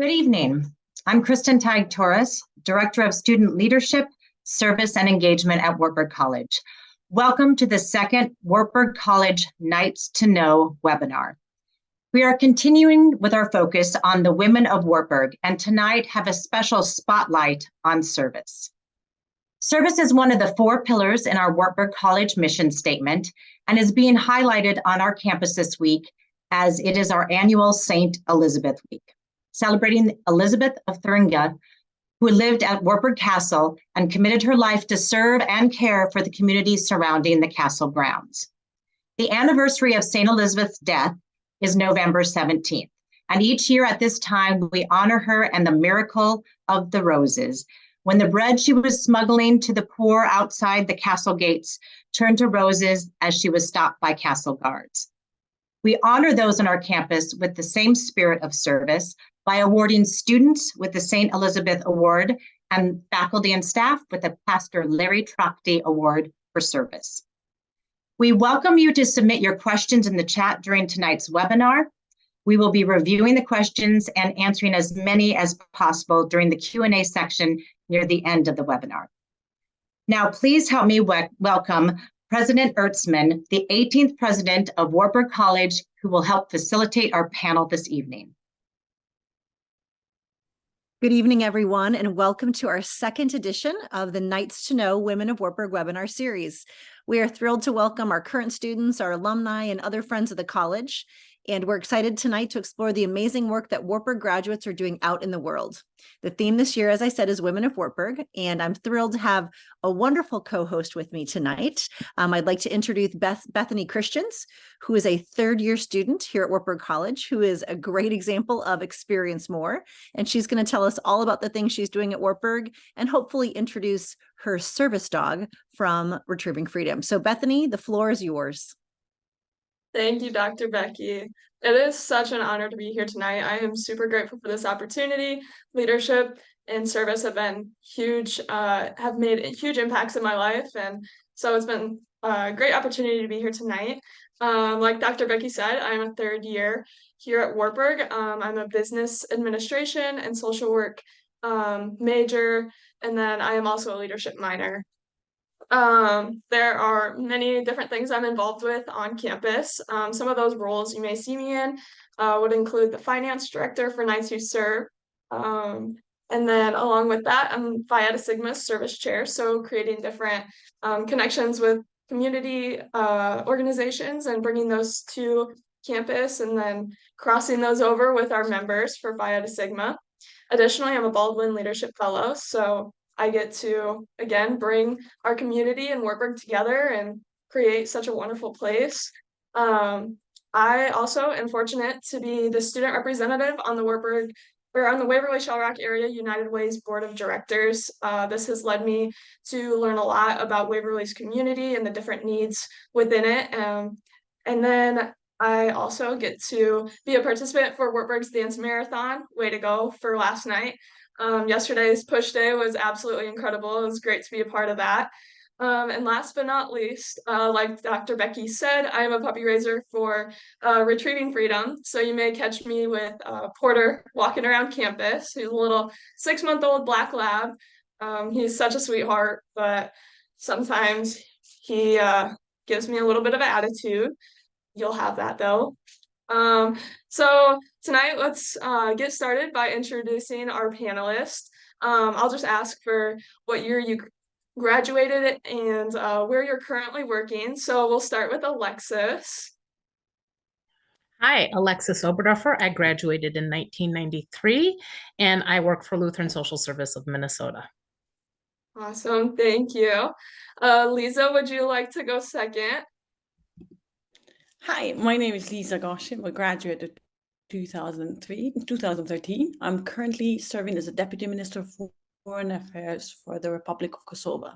Good evening. I'm Kristen Tag Torres, Director of Student Leadership, Service, and Engagement at Wartburg College. Welcome to the second Wartburg College Nights to Know webinar. We are continuing with our focus on the women of Wartburg, and tonight have a special spotlight on service. Service is one of the 4 pillars in our Wartburg College mission statement and is being highlighted on our campus this week as it is our annual St. Elizabeth Week, celebrating Elizabeth of Thuringia, who lived at Wartburg Castle and committed her life to serve and care for the communities surrounding the castle grounds. The anniversary of St. Elizabeth's death is November 17th, and each year at this time we honor her and the miracle of the roses, when the bread she was smuggling to the poor outside the castle gates turned to roses as she was stopped by castle guards. We honor those on our campus with the same spirit of service by awarding students with the St. Elizabeth Award and faculty and staff with the Pastor Larry Trachte Award for service. We welcome you to submit your questions in the chat during tonight's webinar. We will be reviewing the questions and answering as many as possible during the Q&A section near the end of the webinar. Now, please help me welcome President Ertzman, the 18th president of Wartburg College, who will help facilitate our panel this evening. Good evening, everyone, and welcome to our second edition of the Nights to Know Women of Wartburg webinar series. We are thrilled to welcome our current students, our alumni, and other friends of the college. And we're excited tonight to explore the amazing work that Wartburg graduates are doing out in the world. The theme this year, as I said, is Women of Wartburg, and I'm thrilled to have a wonderful co-host with me tonight. I'd like to introduce Bethany Christians, who is a third-year student here at Wartburg College, who is a great example of experience more, and she's going to tell us all about the things she's doing at Wartburg and hopefully introduce her service dog from Retrieving Freedom. So Bethany, the floor is yours. Thank you, Dr. Becky. It is such an honor to be here tonight. I am super grateful for this opportunity. Leadership and service have been huge, have made huge impacts in my life. And so it's been a great opportunity to be here tonight. Like Dr. Becky said, I'm a third year here at Wartburg. I'm a business administration and social work major, and then I am also a leadership minor. There are many different things I'm involved with on campus. Some of those roles you may see me in would include the finance director for Nights Who Serve. And then along with that, I'm Phi Eta Sigma's service chair, so creating different connections with community organizations and bringing those to campus and then crossing those over with our members for Phi Eta Sigma. Additionally, I'm a Baldwin Leadership Fellow, so I get to, again, bring our community and Wartburg together and create such a wonderful place. I also am fortunate to be the student representative on the Waverly Shell Rock Area United Way's Board of Directors. This has led me to learn a lot about Waverly's community and the different needs within it. And then I also get to be a participant for Wartburg's Dance Marathon. Way to go for last night. Yesterday's push day was absolutely incredible. It was great to be a part of that. And last but not least, like Dr. Becky said, I am a puppy raiser for Retrieving Freedom. So you may catch me with Porter walking around campus. He's a little 6-month-old black lab. He's such a sweetheart, but sometimes he gives me a little bit of an attitude. You'll have that though. So tonight, let's get started by introducing our panelists. I'll just ask for what year you graduated and where you're currently working. So we'll start with Alexis. Hi, Alexis Oberdorfer. I graduated in 1993, and I work for Lutheran Social Service of Minnesota. Awesome, thank you. Lisa, would you like to go second? Hi, my name is Lisa Goshim. I graduated 2013. I'm currently serving as a Deputy Minister for Foreign Affairs for the Republic of Kosovo.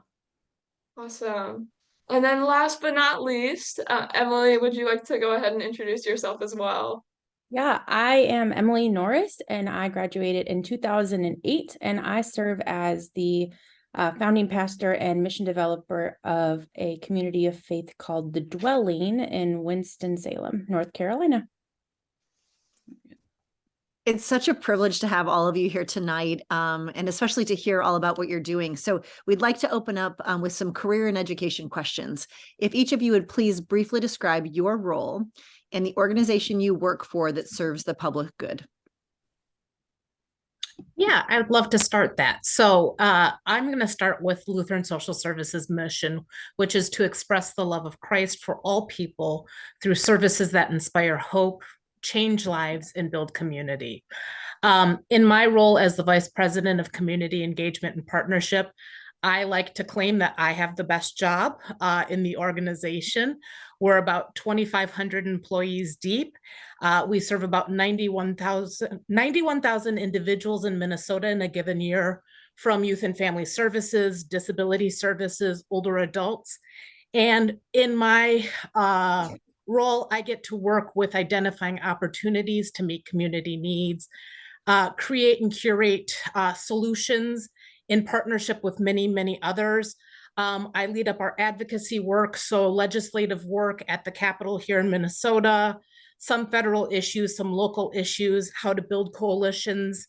Awesome. And then last but not least, Emily, would you like to go ahead and introduce yourself as well? Yeah, I am Emily Norris, and I graduated in 2008, and I serve as the founding pastor and mission developer of a community of faith called The Dwelling in Winston-Salem, North Carolina. It's such a privilege to have all of you here tonight, and especially to hear all about what you're doing. So we'd like to open up with some career and education questions. If each of you would please briefly describe your role and the organization you work for that serves the public good. Yeah, I'd love to start that. So I'm going to start with Lutheran Social Services mission, which is to express the love of Christ for all people through services that inspire hope, change lives, and build community. In my role as the Vice President of Community Engagement and Partnership, I like to claim that I have the best job in the organization. We're about 2,500 employees deep. We serve about 91,000 individuals in Minnesota in a given year, from youth and family services, disability services, older adults. And in my role, I get to work with identifying opportunities to meet community needs, create and curate solutions in partnership with many, many others. I lead up our advocacy work, so legislative work at the Capitol here in Minnesota, some federal issues, some local issues, how to build coalitions,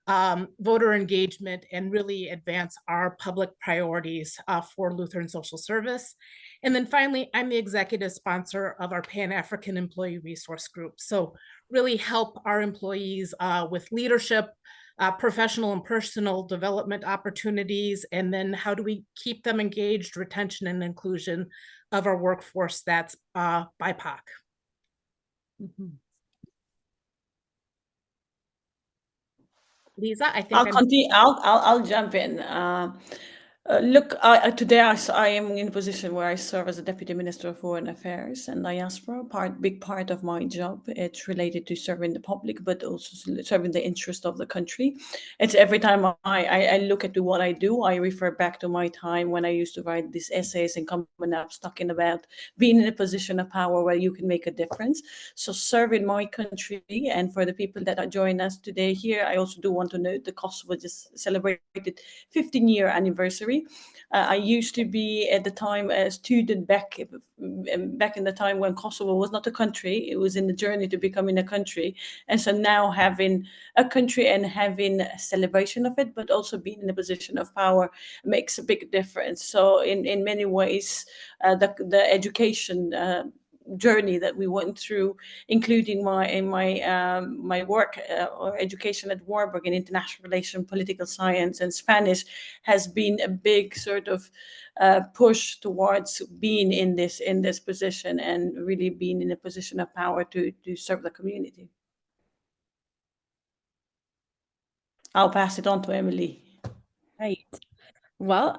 voter engagement, and really advance our public priorities for Lutheran Social Service. And then finally, I'm the executive sponsor of our Pan-African Employee Resource Group. So really help our employees with leadership, professional and personal development opportunities, and then how do we keep them engaged, retention and inclusion of our workforce that's BIPOC. Mm-hmm. Lisa, I think I'll continue. I'll jump in. Look, today I am in a position where I serve as a Deputy Minister of Foreign Affairs and Diaspora. Big part of my job, it's related to serving the public, but also serving the interest of the country. It's every time I look at what I do, I refer back to my time when I used to write these essays and coming up talking about being in a position of power where you can make a difference. So serving my country, and for the people that are joining us today here, I also do want to note the Kosovo just celebrated 15-year anniversary. I used to be at the time a student back in the time when Kosovo was not a country. It was in the journey to becoming a country. And so now having a country and having a celebration of it, but also being in a position of power makes a big difference. So in many ways, the education journey that we went through, including my work or education at Warburg in international relations, political science, and Spanish, has been a big sort of push towards being in this position and really being in a position of power to serve the community. I'll pass it on to Emily. Right. Well,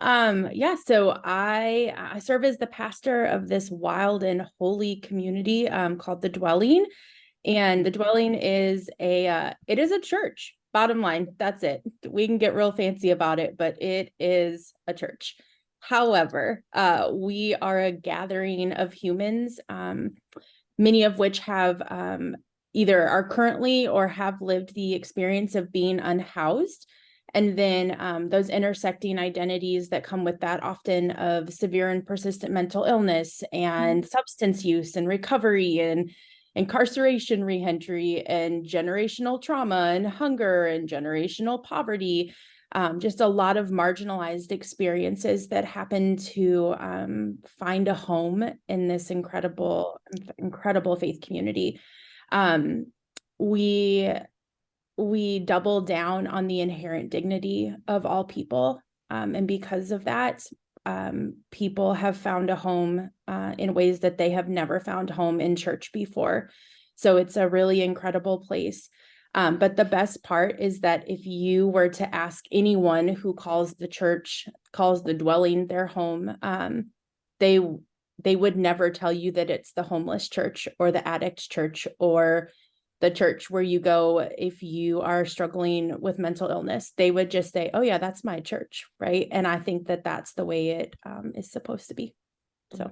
yeah, so I serve as the pastor of this wild and holy community called The Dwelling. And The Dwelling is it is a church. Bottom line, that's it. We can get real fancy about it, but it is a church. However, we are a gathering of humans, many of which have either are currently or have lived the experience of being unhoused. And then those intersecting identities that come with that, often of severe and persistent mental illness and substance use and recovery and incarceration, reentry, and generational trauma and hunger and generational poverty. Just a lot of marginalized experiences that happen to find a home in this incredible faith community. We double down on the inherent dignity of all people. And because of that, people have found a home in ways that they have never found home in church before. So it's a really incredible place. But the best part is that if you were to ask anyone who calls the Dwelling their home, they would never tell you that it's the homeless church or the addict church or the church where you go if you are struggling with mental illness. They would just say, oh yeah, that's my church, right? And I think that that's the way it is supposed to be. So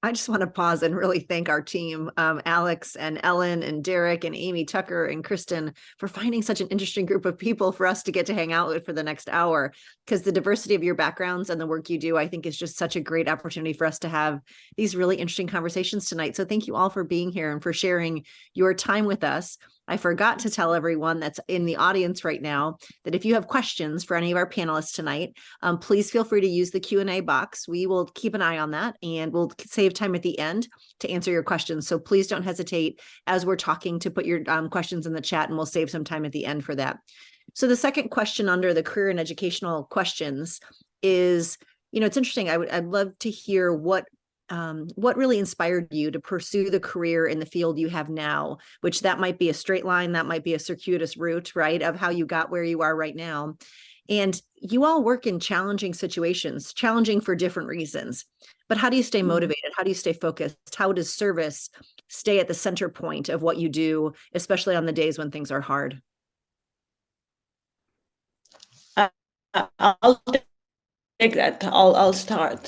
I just want to pause and really thank our team, Alex and Ellen and Derek and Amy Tucker and Kristen, for finding such an interesting group of people for us to get to hang out with for the next hour, because the diversity of your backgrounds and the work you do, I think, is just such a great opportunity for us to have these really interesting conversations tonight. So thank you all for being here and for sharing your time with us. I forgot to tell everyone that's in the audience right now that if you have questions for any of our panelists tonight, please feel free to use the Q&A box. We will keep an eye on that and we'll save time at the end to answer your questions. So please don't hesitate as we're talking to put your questions in the chat, and we'll save some time at the end for that. So the second question under the career and educational questions is, it's interesting. I'd love to hear what really inspired you to pursue the career in the field you have now, which that might be a straight line, that might be a circuitous route, right, of how you got where you are right now. And you all work in challenging situations, challenging for different reasons. But how do you stay motivated? How do you stay focused? How does service stay at the center point of what you do, especially on the days when things are hard? I'll take that. I'll start.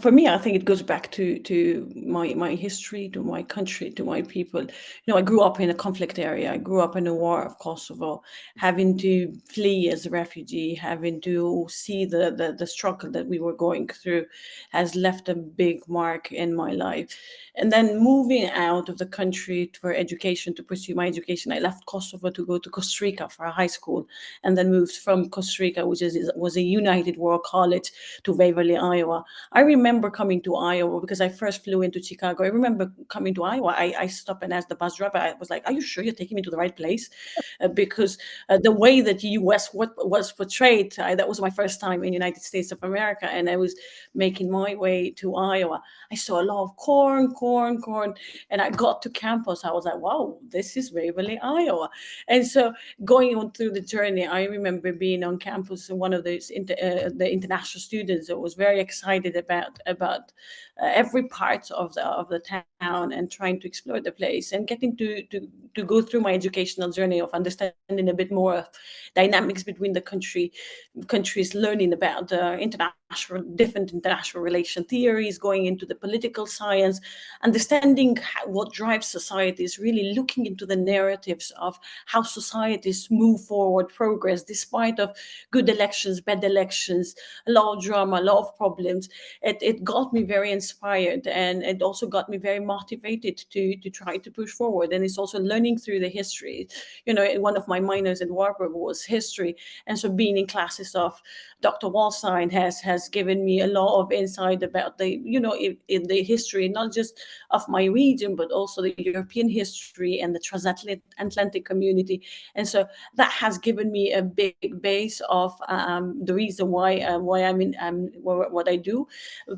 For me, I think it goes back to my history, to my country, to my people. I grew up in a conflict area. I grew up in the war of Kosovo, having to flee as a refugee, having to see the struggle that we were going through has left a big mark in my life. And then moving out of the country for education, to pursue my education, I left Kosovo to go to Costa Rica for a high school, and then moved from Costa Rica, which was a United World College, to Waverly, Iowa. I remember coming to Iowa because I first flew into Chicago. I remember coming to Iowa. I stopped and asked the bus driver, I was like, "Are you sure you're taking me to the right place?" Because the way that the U.S. was portrayed, that was my first time in the United States of America, and I was making my way to Iowa. I saw a lot of corn, and I got to campus. I was like, wow, this is Waverly, Iowa. And so going on through the journey, I remember being on campus, and one of those the international students that was very excited about every part of the town, and trying to explore the place, and getting to go through my educational journey of understanding a bit more of dynamics between the countries, learning about different international relation theories, going into the political science, understanding what drives societies, really looking into the narratives of how societies move forward, progress, despite of good elections, bad elections, a lot of drama, a lot of problems. It got me very inspired, and it also got me very motivated to try to push forward. And it's also learning through the history. One of my minors at Warburg was history, and so being in classes of Dr. Wallstein has given me a lot of insight about in the history, not just of my region, but also the European history and the transatlantic community. And so that has given me a big base of the reason why I'm in what I do.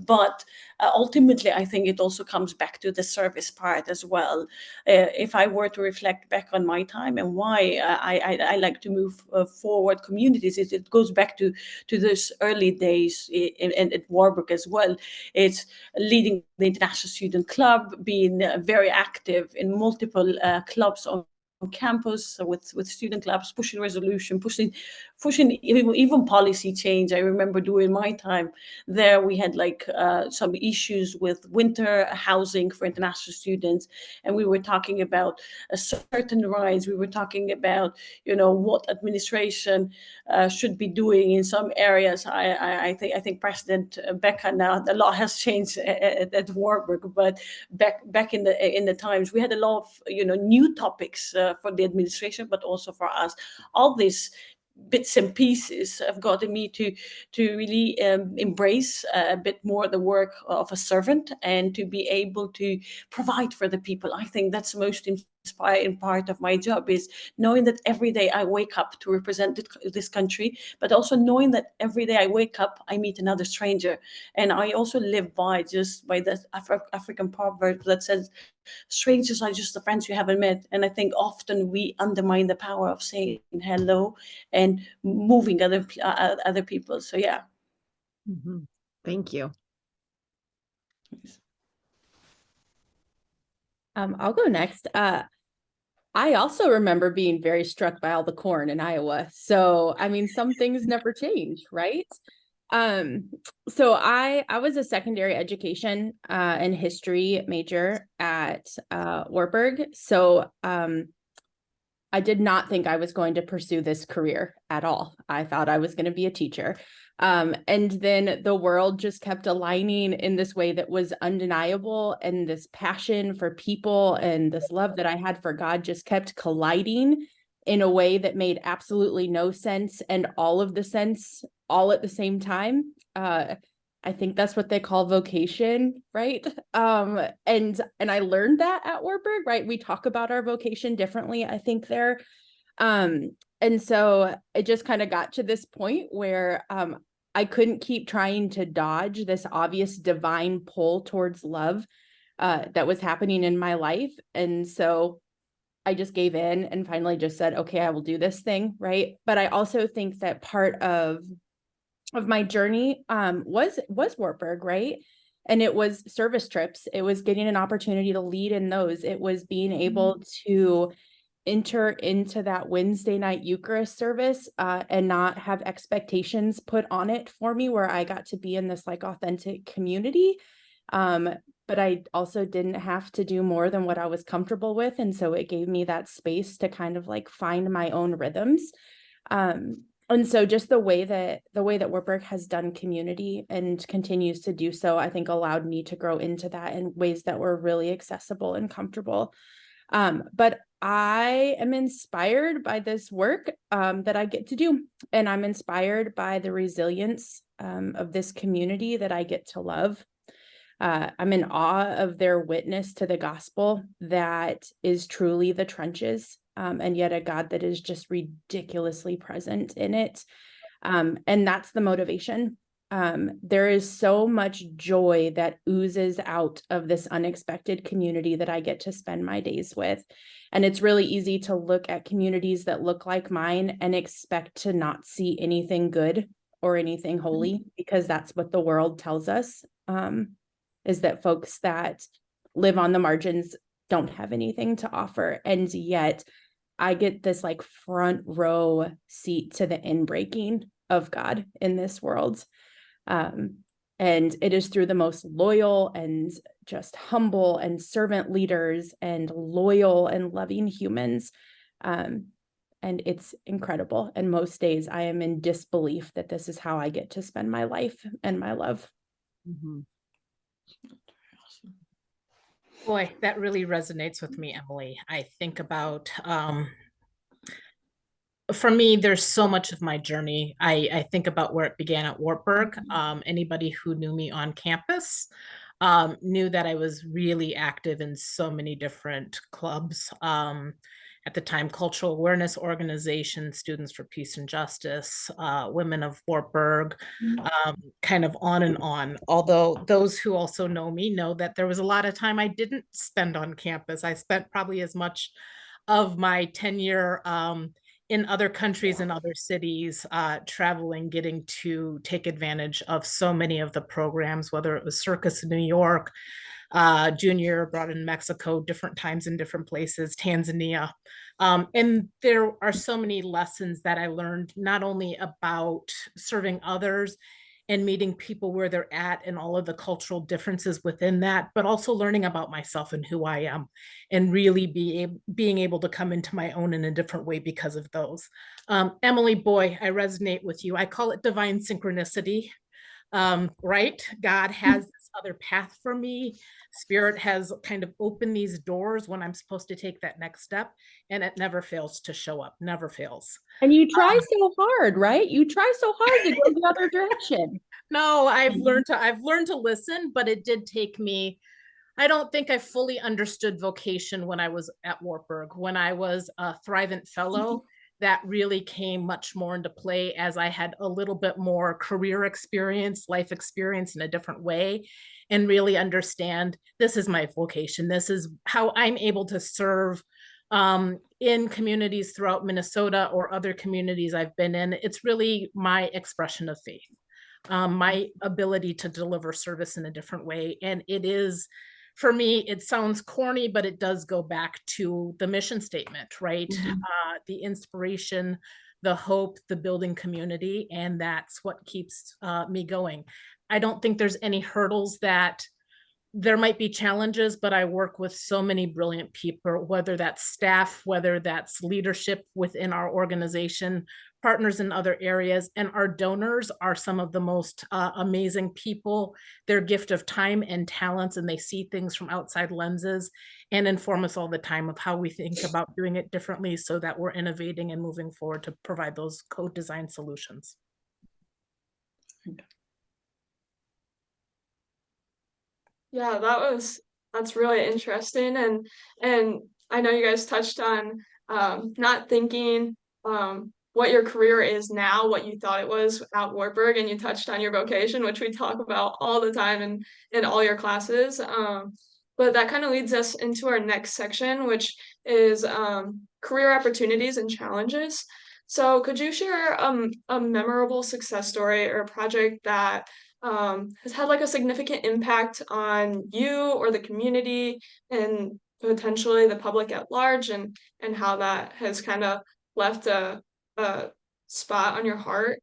But ultimately, I think it also comes back to the service part as well. If I were to reflect back on my time and why I like to move forward communities, it goes back to those early days and at Warburg as well. It's leading the International Student Club, being very active in multiple clubs on campus with student clubs, pushing resolution, pushing even policy change. I remember during my time there, we had some issues with winter housing for international students, and we were talking about a certain rights. We were talking about what administration should be doing in some areas. I think President Becca, now the law has changed at Warburg, but back in the times, we had a lot of new topics for the administration, but also for us. All these bits and pieces have gotten me to really embrace a bit more the work of a servant, and to be able to provide for the people. I think that's the most inspiring part of my job, is knowing that every day I wake up to represent this country, but also knowing that every day I wake up, I meet another stranger. And I also live by the African proverb that says, strangers are just the friends you haven't met. And I think often we undermine the power of saying hello and moving other people. So yeah. Mm-hmm. Thank you. I'll go next. I also remember being very struck by all the corn in Iowa. So, I mean, some things never change, right? So I was a secondary education and history major at Warburg. So I did not think I was going to pursue this career at all. I thought I was going to be a teacher. And then the world just kept aligning in this way that was undeniable. And this passion for people and this love that I had for God just kept colliding in a way that made absolutely no sense and all of the sense all at the same time. I think that's what they call vocation, right? And I learned that at Wartburg, right? We talk about our vocation differently, I think there. And so it just kind of got to this point where I couldn't keep trying to dodge this obvious divine pull towards love that was happening in my life. And so I just gave in and finally just said, okay, I will do this thing, right? But I also think that part of my journey was Wartburg, right? And it was service trips. It was getting an opportunity to lead in those. It was being able to enter into that Wednesday night Eucharist service and not have expectations put on it for me, where I got to be in this like authentic community. But I also didn't have to do more than what I was comfortable with. And so it gave me that space to kind of like find my own rhythms. And so just the way that Wartburg has done community and continues to do so, I think allowed me to grow into that in ways that were really accessible and comfortable. But I am inspired by this work that I get to do. And I'm inspired by the resilience of this community that I get to love. I'm in awe of their witness to the gospel that is truly the trenches, and yet a God that is just ridiculously present in it. And that's the motivation. There is so much joy that oozes out of this unexpected community that I get to spend my days with. And it's really easy to look at communities that look like mine and expect to not see anything good or anything holy, because that's what the world tells us, is that folks that live on the margins don't have anything to offer. And yet I get this like front row seat to the inbreaking of God in this world. And it is through the most loyal and just humble and servant leaders and loyal and loving humans. And it's incredible. And most days I am in disbelief that this is how I get to spend my life and my love. Mm-hmm. Boy, that really resonates with me, Emily. I think about, for me, there's so much of my journey. I think about where it began at Wartburg. Anybody who knew me on campus knew that I was really active in so many different clubs. At the time, cultural awareness organizations, Students for Peace and Justice, Women of Wartburg, kind of on and on. Although those who also know me know that there was a lot of time I didn't spend on campus. I spent probably as much of my tenure in other countries and other cities, traveling, getting to take advantage of so many of the programs, whether it was Circus in New York, junior abroad in Mexico, different times in different places, Tanzania. And there are so many lessons that I learned, not only about serving others and meeting people where they're at and all of the cultural differences within that, but also learning about myself and who I am, and really being able to come into my own in a different way because of those. Emily, boy, I resonate with you. I call it divine synchronicity. Right? God has this other path for me. Spirit has kind of opened these doors when I'm supposed to take that next step, and it never fails to show up, never fails. And you try so hard, right? You try so hard to go the other direction. No, I've learned to listen, but it did take me. I don't think I fully understood vocation when I was at Wartburg. When I was a Thrivent Fellow, that really came much more into play as I had a little bit more career experience, life experience in a different way, and really understand this is my vocation. This is how I'm able to serve in communities throughout Minnesota or other communities I've been in. It's really my expression of faith, my ability to deliver service in a different way. And it is, for me, it sounds corny, but it does go back to the mission statement, right? Mhm. The inspiration, the hope, the building community, and that's what keeps me going. I don't think there's any hurdles that there might be challenges, but I work with so many brilliant people, whether that's staff, whether that's leadership within our organization, partners in other areas, and our donors are some of the most amazing people. Their gift of time and talents, and they see things from outside lenses and inform us all the time of how we think about doing it differently so that we're innovating and moving forward to provide those co-designed solutions. Yeah, that's really interesting, and I know you guys touched on not thinking what your career is now, what you thought it was at Wartburg, and you touched on your vocation, which we talk about all the time in all your classes. But that kind of leads us into our next section, which is career opportunities and challenges. So could you share a memorable success story or a project that has had like a significant impact on you or the community and potentially the public at large, and how that has kind of left a spot on your heart?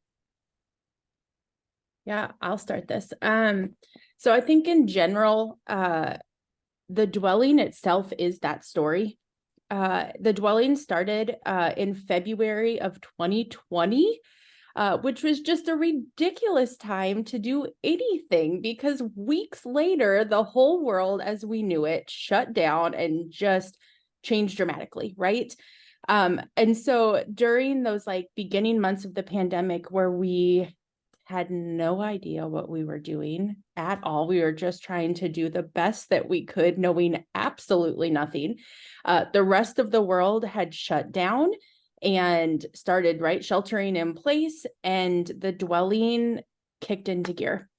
Yeah, I'll start this. So I think in general, the dwelling itself is that story. The dwelling started in February of 2020, which was just a ridiculous time to do anything because weeks later, the whole world as we knew it shut down and just changed dramatically, right? And so during those like beginning months of the pandemic where we had no idea what we were doing at all. We were just trying to do the best that we could, knowing absolutely nothing. The rest of the world had shut down and started, right, sheltering in place, and the dwelling kicked into gear.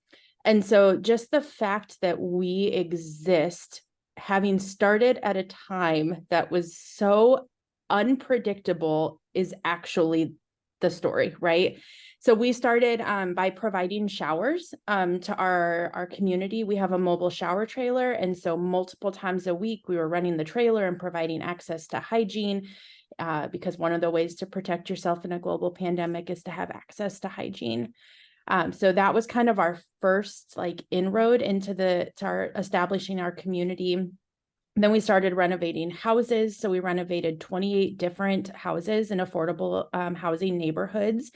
And so just the fact that we exist, having started at a time that was so unpredictable, is actually the story, right? So we started by providing showers to our community. We have a mobile shower trailer. And so multiple times a week, we were running the trailer and providing access to hygiene because one of the ways to protect yourself in a global pandemic is to have access to hygiene. So that was kind of our first like inroad into our establishing our community. And then we started renovating houses. So we renovated 28 different houses in affordable housing neighborhoods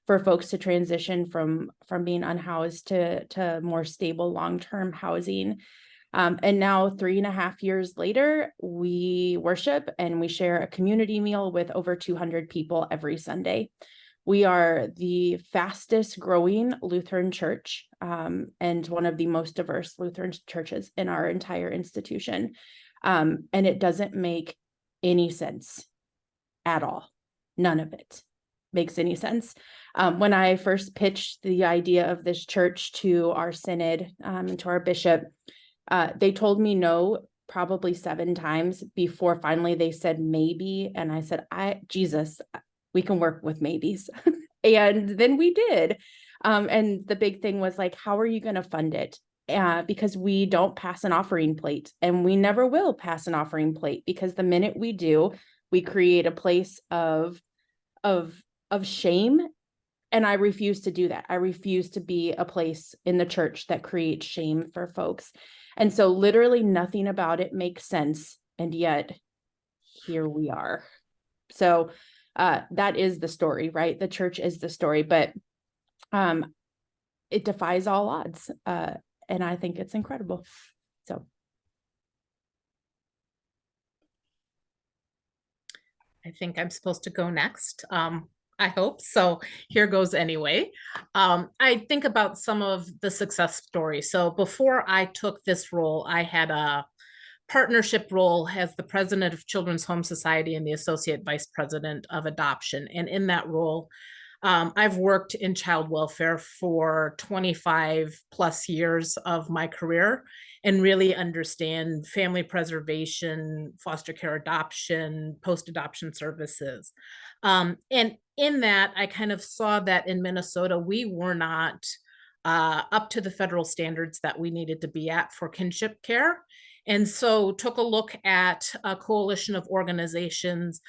for folks to transition from being unhoused to more stable long-term housing. And now 3.5 years later, we worship and we share a community meal with over 200 people every Sunday. We are the fastest growing Lutheran church and one of the most diverse Lutheran churches in our entire institution. And it doesn't make any sense at all. None of it makes any sense. When I first pitched the idea of this church to our synod and to our bishop, they told me no probably 7 times before finally they said maybe. And I said, Jesus, we can work with maybes. And then we did. And the big thing was like, how are you going to fund it? Because we don't pass an offering plate, and we never will pass an offering plate, because the minute we do, we create a place of shame. And I refuse to do that. I refuse to be a place in the church that creates shame for folks. And so literally nothing about it makes sense. And yet here we are. So that is the story, right? The church is the story, but it defies all odds. And I think it's incredible. So. I think I'm supposed to go next. I hope so. Here goes anyway. I think about some of the success stories. So before I took this role, I had a partnership role as the president of Children's Home Society and the associate vice president of adoption. And in that role, I've worked in child welfare for 25 plus years of my career and really understand family preservation, foster care adoption, post-adoption services. And in that, I kind of saw that in Minnesota, we were not up to the federal standards that we needed to be at for kinship care. And so took a look at a coalition of organizations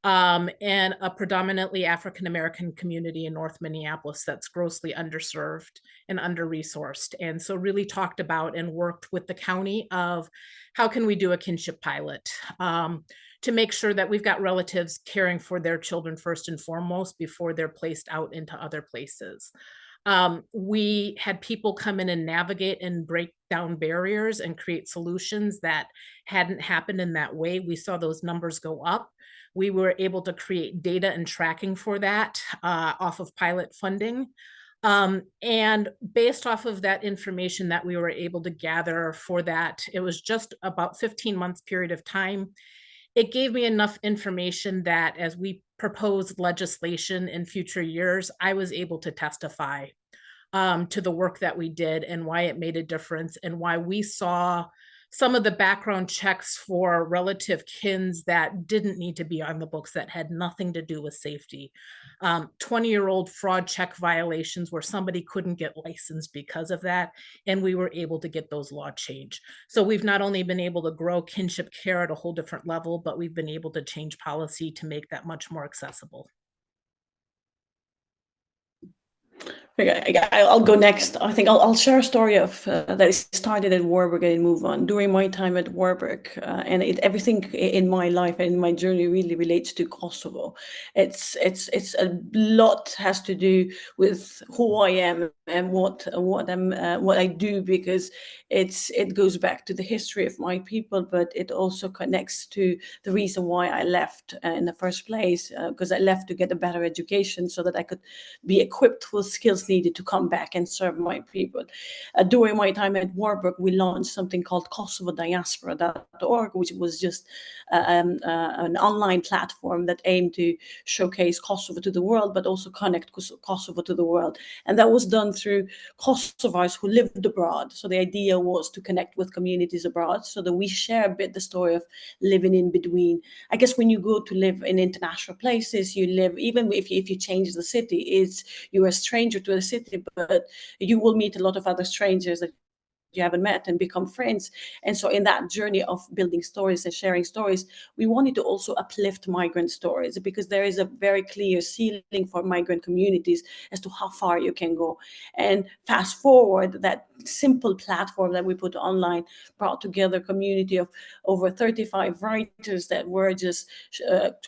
and a predominantly African-American community in North Minneapolis that's grossly underserved and under-resourced. And so really talked about and worked with the county of how can we do a kinship pilot to make sure that we've got relatives caring for their children first and foremost before they're placed out into other places. We had people come in and navigate and break down barriers and create solutions that hadn't happened in that way. We saw those numbers go up. We were able to create data and tracking for that off of pilot funding. And based off of that information that we were able to gather for that, it was just about 15 months period of time. It gave me enough information that as we proposed legislation in future years, I was able to testify to the work that we did and why it made a difference and why we saw some of the background checks for relative kins that didn't need to be on the books, that had nothing to do with safety. 20-year-old fraud check violations where somebody couldn't get licensed because of that, and we were able to get those law changed. So we've not only been able to grow kinship care at a whole different level, but we've been able to change policy to make that much more accessible. I'll go next. I think I'll share a story of that it started at Warburg and move on. During my time at Warburg, and everything in my life and in my journey really relates to Kosovo. It's a lot has to do with who I am and what I do, because it goes back to the history of my people, but it also connects to the reason why I left in the first place, because I left to get a better education so that I could be equipped with skills needed to come back and serve my people. During my time at Warburg, we launched something called KosovoDiaspora.org, which was just an online platform that aimed to showcase Kosovo to the world, but also connect Kosovo to the world. And that was done through Kosovars who lived abroad. So the idea was to connect with communities abroad so that we share a bit the story of living in between. I guess when you go to live in international places, you live, even if you change the city, you're a stranger to the city, but you will meet a lot of other strangers that you haven't met and become friends. And so in that journey of building stories and sharing stories, we wanted to also uplift migrant stories, because there is a very clear ceiling for migrant communities as to how far you can go. And fast forward, that simple platform that we put online brought together a community of over 35 writers that were just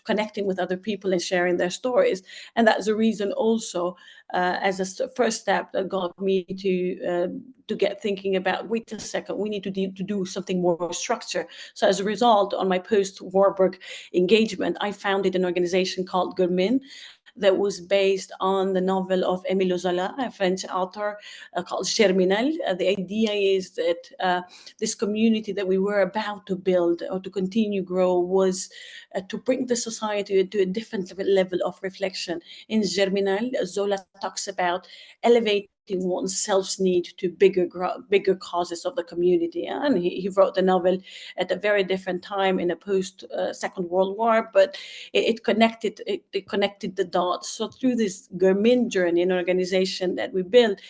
connecting with other people and sharing their stories. And that's the reason also, as a first step, that got me to get thinking about, wait a second, we need to do something more structured. So as a result, on my post-Warburg engagement, I founded an organization called Germin that was based on the novel of Émile Zola, a French author, called Germinal. The idea is that this community that we were about to build or to continue grow was to bring the society to a different level of reflection. In Germinal, Zola talks about elevating oneself's need to bigger causes of the community. And he wrote the novel at a very different time in a post Second World War, but it connected the dots. So through this Germin journey, an organization that we built,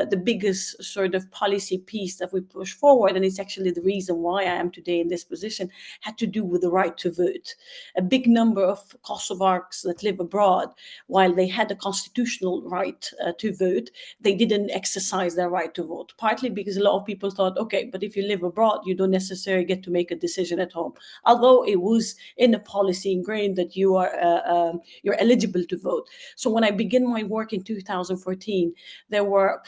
the biggest sort of policy piece that we push forward, and it's actually the reason why I am today in this position, had to do with the right to vote. A big number of Kosovars that live abroad, while they had a constitutional right to vote, they didn't exercise their right to vote, partly because a lot of people thought, okay, but if you live abroad, you don't necessarily get to make a decision at home. Although it was in the policy ingrained that you're eligible to vote. So when I began my work in 2014, there were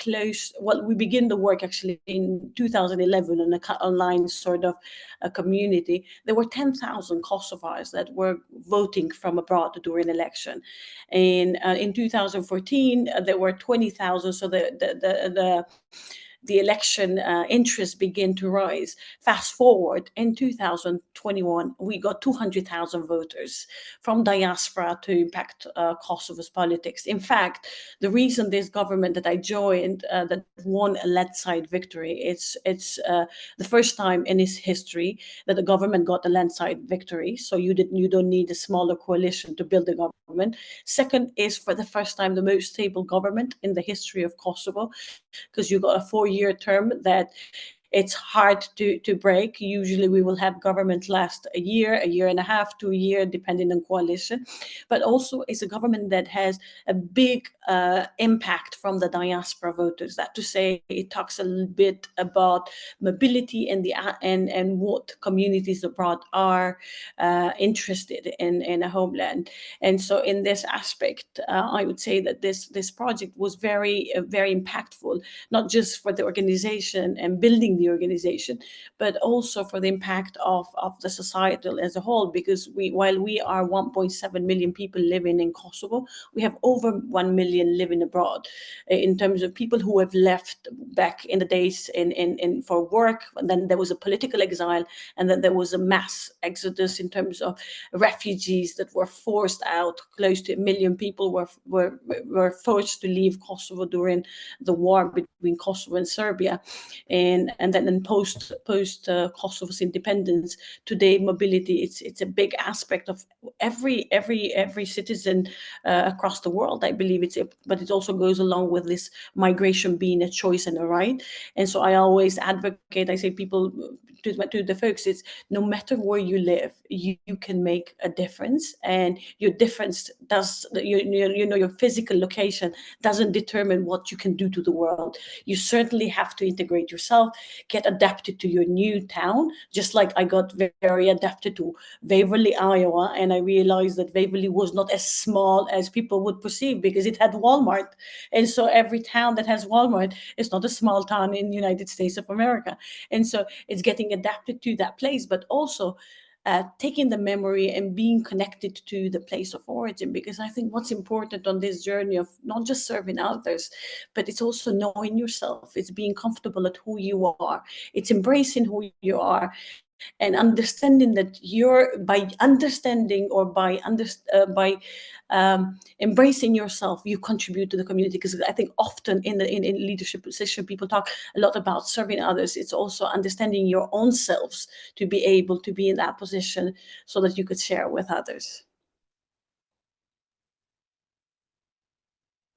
we began the work actually in 2011 on an online sort of a community. There were 10,000 Kosovars that were voting from abroad during election. And in 2014, there were 20,000. So the election interest began to rise. Fast forward, in 2021, we got 200,000 voters from diaspora to impact Kosovo's politics. In fact, the reason this government that I joined that won a landslide victory, it's the first time in its history that the government got a landslide victory. So you don't need a smaller coalition to build a government. Second is, for the first time, the most stable government in the history of Kosovo, because you got a 4-year term that It's hard to break. Usually we will have government last a year and a half to a year, depending on coalition. But also it's a government that has a big impact from the diaspora voters. That to say, it talks a little bit about mobility and what communities abroad are interested in a homeland. And so in this aspect, I would say that this project was very impactful, not just for the organization and building the organization, but also for the impact of the societal as a whole, because while we are 1.7 million people living in Kosovo, we have over 1 million living abroad, in terms of people who have left back in the days in for work, and then there was a political exile, and then there was a mass exodus in terms of refugees that were forced out. Close to 1 million people were forced to leave Kosovo during the war between Kosovo and Serbia, and then in post Kosovo's independence. Today, mobility it's a big aspect of every citizen across the world. I believe but it also goes along with this migration being a choice and a right. And so I always advocate. I say people to the folks, it's no matter where you live, you can make a difference, and your difference does your physical location doesn't determine what you can do to the world. You certainly have to integrate yourself, get adapted to your new town, just like I got very adapted to Waverly, Iowa, and I realized that Waverly was not as small as people would perceive because it had Walmart. And so every town that has Walmart is not a small town in the United States of America. And so it's getting adapted to that place, but also taking the memory and being connected to the place of origin. Because I think what's important on this journey of not just serving others, but it's also knowing yourself. It's being comfortable at who you are. It's embracing who you are, and understanding that by understanding or by embracing yourself, you contribute to the community. Because I think often in leadership position, people talk a lot about serving others. It's also understanding your own selves to be able to be in that position so that you could share with others.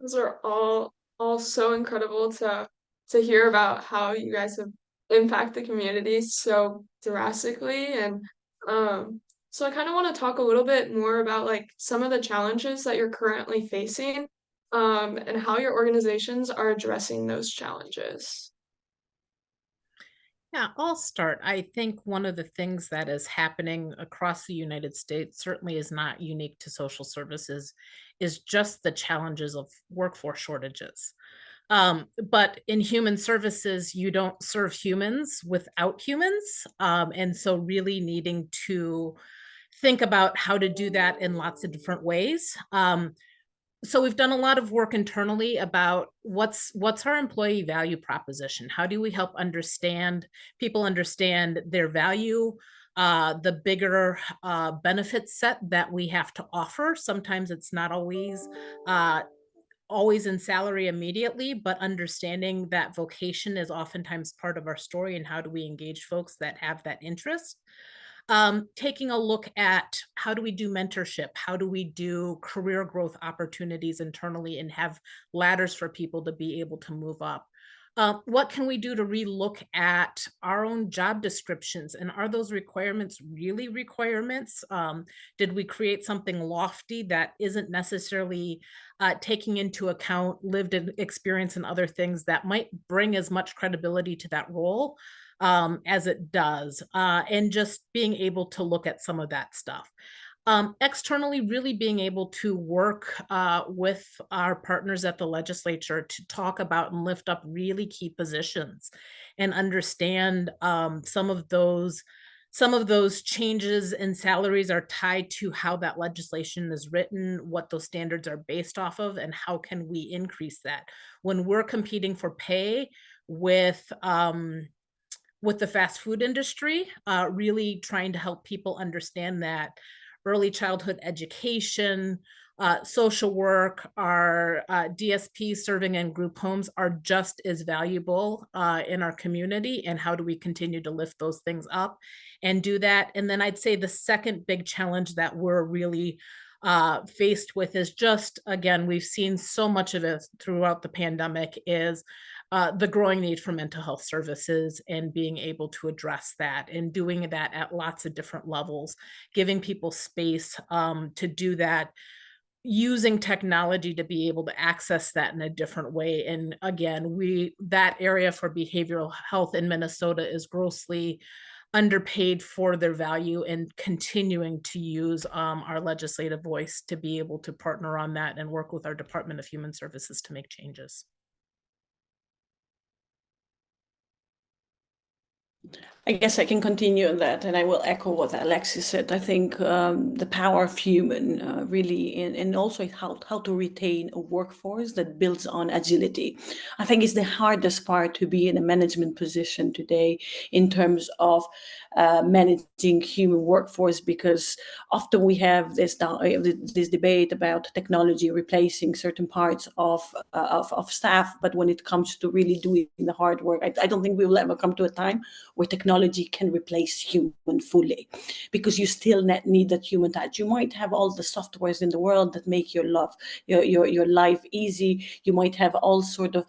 Those are all so incredible to hear about how you guys have impacted the community so drastically. And so I kind of want to talk a little bit more about like some of the challenges that you're currently facing, and how your organizations are addressing those challenges. Yeah, I'll start. I think one of the things that is happening across the United States certainly is not unique to social services, is just the challenges of workforce shortages. But in human services, you don't serve humans without humans. And so really needing to think about how to do that in lots of different ways. So we've done a lot of work internally about what's our employee value proposition. How do we help people understand their value, the bigger benefit set that we have to offer. Sometimes it's not always in salary immediately, but understanding that vocation is oftentimes part of our story, and how do we engage folks that have that interest. Taking a look at how do we do mentorship? How do we do career growth opportunities internally and have ladders for people to be able to move up? What can we do to relook at our own job descriptions? And are those requirements really requirements? Did we create something lofty that isn't necessarily taking into account lived experience and other things that might bring as much credibility to that role as it does? And just being able to look at some of that stuff. Externally, really being able to work with our partners at the legislature to talk about and lift up really key positions and understand some of those changes in salaries are tied to how that legislation is written, what those standards are based off of, and how can we increase that. When we're competing for pay with the fast food industry, really trying to help people understand that early childhood education, social work, our DSP serving in group homes are just as valuable in our community. And how do we continue to lift those things up and do that? And then I'd say the second big challenge that we're really faced with is just, again, we've seen so much of it throughout the pandemic, is the growing need for mental health services and being able to address that and doing that at lots of different levels, giving people space to do that, using technology to be able to access that in a different way. And again, that area for behavioral health in Minnesota is grossly underpaid for their value, and continuing to use our legislative voice to be able to partner on that and work with our Department of Human Services to make changes. I guess I can continue on that, and I will echo what Alexis said. I think the power of human really, and also how to retain a workforce that builds on agility. I think is the hardest part to be in a management position today in terms of managing human workforce, because often we have this debate about technology replacing certain parts of staff, but when it comes to really doing the hard work, I don't think we will ever come to a time where technology can replace human fully, because you still need that human touch. You might have all the softwares in the world that make your life easy. You might have all sort of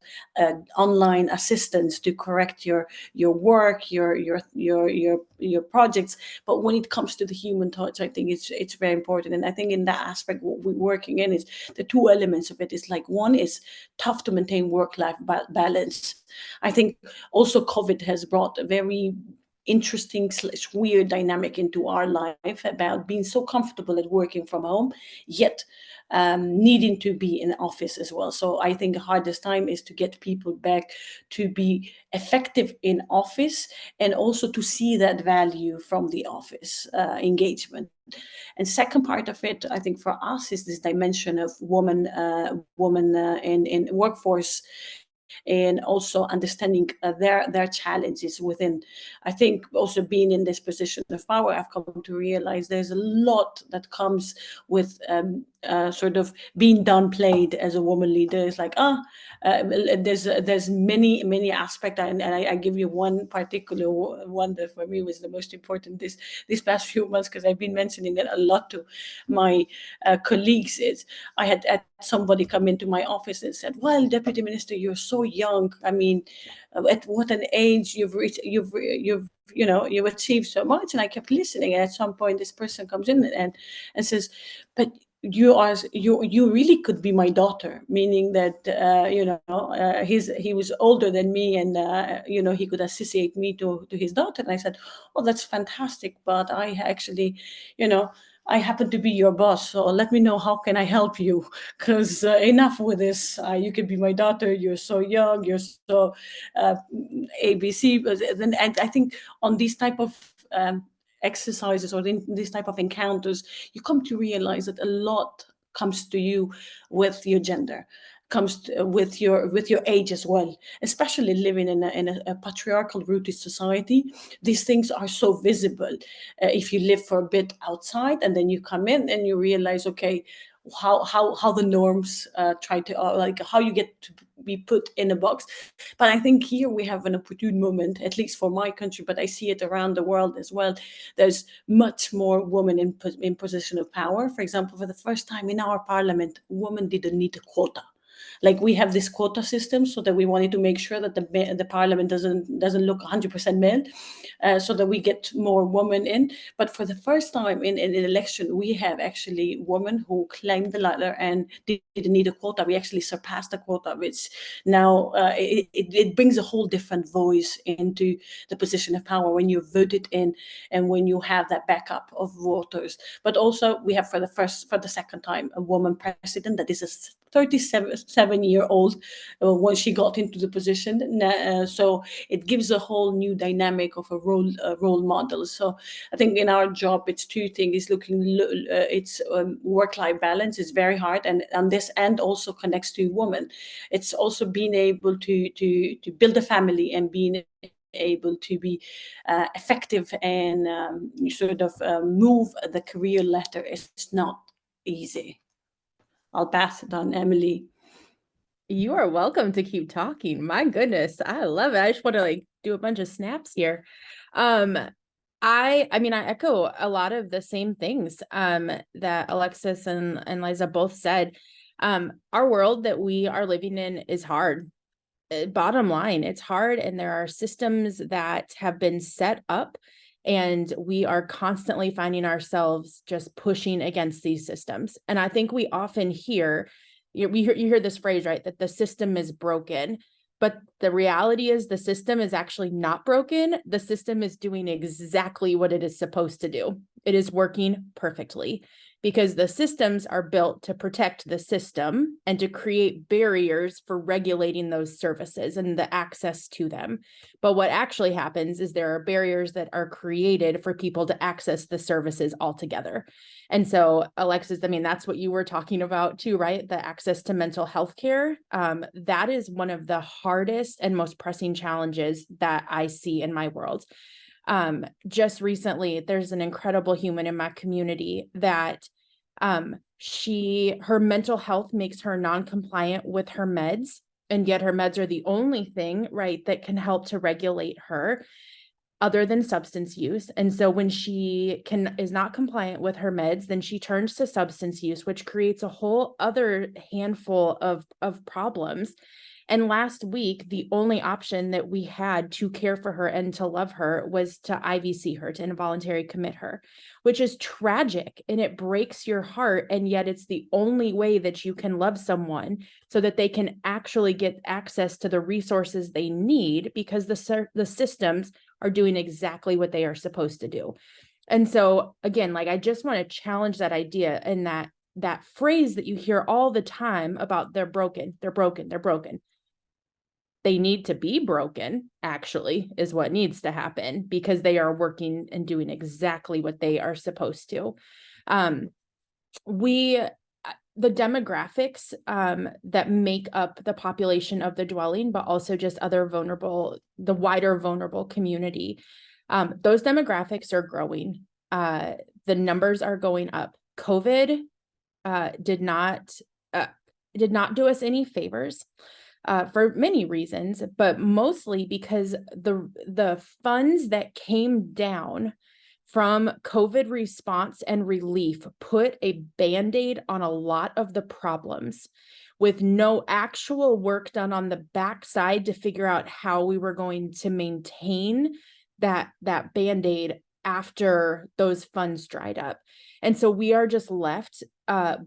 online assistants to correct your work, your projects. But when it comes to the human touch, I think it's very important. And I think in that aspect, what we're working in is the two elements of it. Is like, one is tough to maintain work-life balance. I think also COVID has brought a very interesting / weird dynamic into our life about being so comfortable at working from home, yet needing to be in office as well. So I think the hardest time is to get people back to be effective in office, and also to see that value from the office engagement. And second part of it, I think for us, is this dimension of woman in workforce, and also understanding their challenges within. I think also being in this position of power, I've come to realize there's a lot that comes with sort of being downplayed as a woman leader. It's like, there's many aspects, and I give you one particular one that for me was the most important this past few months, because I've been mentioning it a lot to my colleagues. Is I had somebody come into my office and said, "Well, Deputy Minister, you're so young. I mean, at what an age you've reached, you've achieved so much." And I kept listening. And at some point, this person comes in and says, "But you really could be my daughter," meaning that he was older than me, and he could associate me to his daughter. And I said, "Oh, that's fantastic, but I actually, I happen to be your boss, so let me know how can I help you, because enough with this. You could be my daughter. You're so young. You're so ABC." And I think on these type of exercises, or in this type of encounters, you come to realize that a lot comes to you with your gender, with your age as well. Especially living in a patriarchal rooted society, these things are so visible. If you live for a bit outside and then you come in and you realize, okay, how the norms try to like how you get to be put in a box. But I think here we have an opportune moment, at least for my country, but I see it around the world as well. There's much more women in position of power. For example, for the first time in our parliament, women didn't need a quota. Like, we have this quota system so that we wanted to make sure that the parliament doesn't look 100% male, so that we get more women in. But for the first time in an election, we have actually women who claimed the ladder and didn't need a quota. We actually surpassed the quota, which now it brings a whole different voice into the position of power when you're voted in and when you have that backup of voters. But also we have for the second time a woman president that is a 37-year-old when she got into the position. So it gives a whole new dynamic of a role model. So I think in our job, it's two things. It's work-life balance is very hard, and on this end also connects to women. It's also being able to build a family and being able to be effective and sort of move the career ladder is not easy. I'll pass it on, Emily. You are welcome to keep talking. My goodness, I love it. I just want to do a bunch of snaps here. I echo a lot of the same things that Alexis and Liza both said. Our world that we are living in is hard. bottom line, it's hard, and there are systems that have been set up, and we are constantly finding ourselves just pushing against these systems. And I think we often hear, you hear this phrase, right, that the system is broken. But the reality is the system is actually not broken. The system is doing exactly what it is supposed to do. It is working perfectly, because the systems are built to protect the system and to create barriers for regulating those services and the access to them. But what actually happens is there are barriers that are created for people to access the services altogether. And so, Alexis, I mean, that's what you were talking about too, right? The access to mental health care. That is one of the hardest and most pressing challenges that I see in my world. Just recently, there's an incredible human in my community that her mental health makes her non-compliant with her meds, and yet her meds are the only thing, right, that can help to regulate her other than substance use. And so when she is not compliant with her meds, then she turns to substance use, which creates a whole other handful of problems. And last week, the only option that we had to care for her and to love her was to IVC her, to involuntary commit her, which is tragic, and it breaks your heart. And yet it's the only way that you can love someone so that they can actually get access to the resources they need, because the systems are doing exactly what they are supposed to do. And so again, like, I just want to challenge that idea, and that phrase that you hear all the time about they're broken, they're broken, they're broken. They need to be broken, actually, is what needs to happen, because they are working and doing exactly what they are supposed to. The demographics that make up the population of the dwelling, but also just the wider vulnerable community, those demographics are growing. The numbers are going up. COVID did not do us any favors. For many reasons, but mostly because the funds that came down from COVID response and relief put a Band-Aid on a lot of the problems, with no actual work done on the backside to figure out how we were going to maintain that Band-Aid after those funds dried up. And so we are just left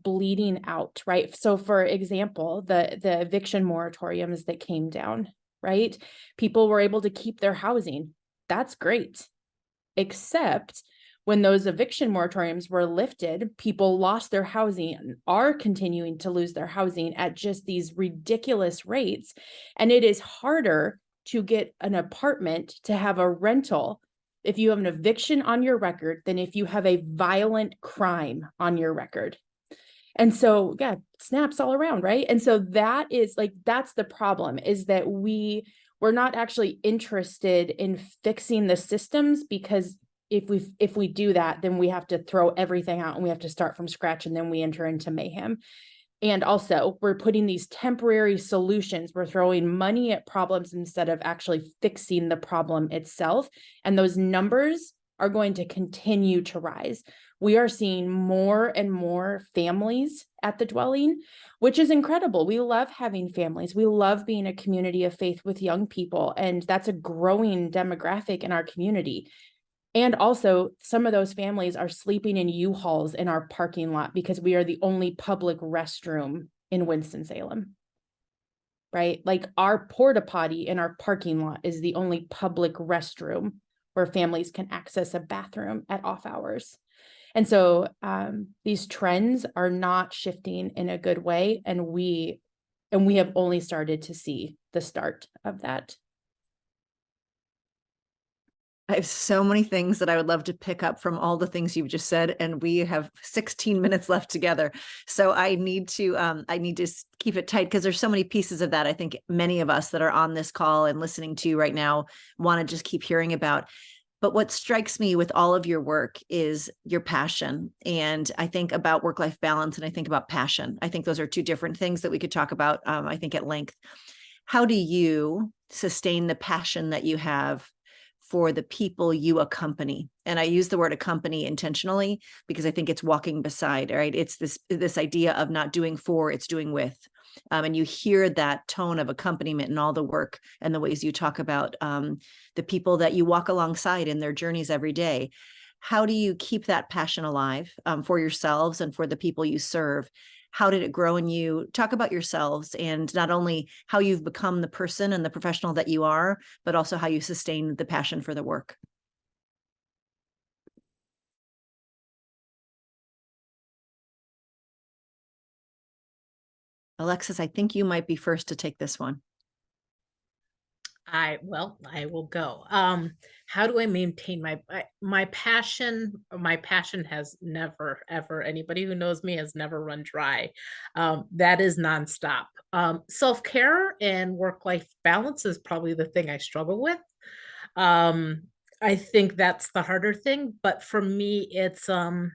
bleeding out, right? So for example, the eviction moratoriums that came down, right? People were able to keep their housing. That's great. Except when those eviction moratoriums were lifted, people lost their housing and are continuing to lose their housing at just these ridiculous rates. And it is harder to get an apartment, to have a rental, if you have an eviction on your record than if you have a violent crime on your record. And so, yeah, snaps all around, right? And so that's the problem, is that we're not actually interested in fixing the systems, because if we do that, then we have to throw everything out and we have to start from scratch, and then we enter into mayhem. And also, we're putting these temporary solutions. We're throwing money at problems instead of actually fixing the problem itself. And those numbers are going to continue to rise. We are seeing more and more families at the dwelling, which is incredible. We love having families. We love being a community of faith with young people. And that's a growing demographic in our community. And also, some of those families are sleeping in U-Hauls in our parking lot because we are the only public restroom in Winston-Salem, right? Like, our porta potty in our parking lot is the only public restroom where families can access a bathroom at off hours. And so these trends are not shifting in a good way. And we have only started to see the start of that. I have so many things that I would love to pick up from all the things you've just said, and we have 16 minutes left together. So I need to keep it tight, because there's so many pieces of that I think many of us that are on this call and listening to you right now want to just keep hearing about. But what strikes me with all of your work is your passion. And I think about work-life balance, and I think about passion. I think those are two different things that we could talk about, I think, at length. How do you sustain the passion that you have for the people you accompany? And I use the word accompany intentionally, because I think it's walking beside, right? It's this idea of not doing for, it's doing with. And you hear that tone of accompaniment in all the work and the ways you talk about the people that you walk alongside in their journeys every day. How do you keep that passion alive for yourselves and for the people you serve? How did it grow in you? Talk about yourselves and not only how you've become the person and the professional that you are, but also how you sustain the passion for the work. Alexis, I think you might be first to take this one. I will go. How do I maintain my passion? My passion has never, ever, anybody who knows me has never run dry. That is nonstop. Self-care and work-life balance is probably the thing I struggle with. I think that's the harder thing, but for me, it's a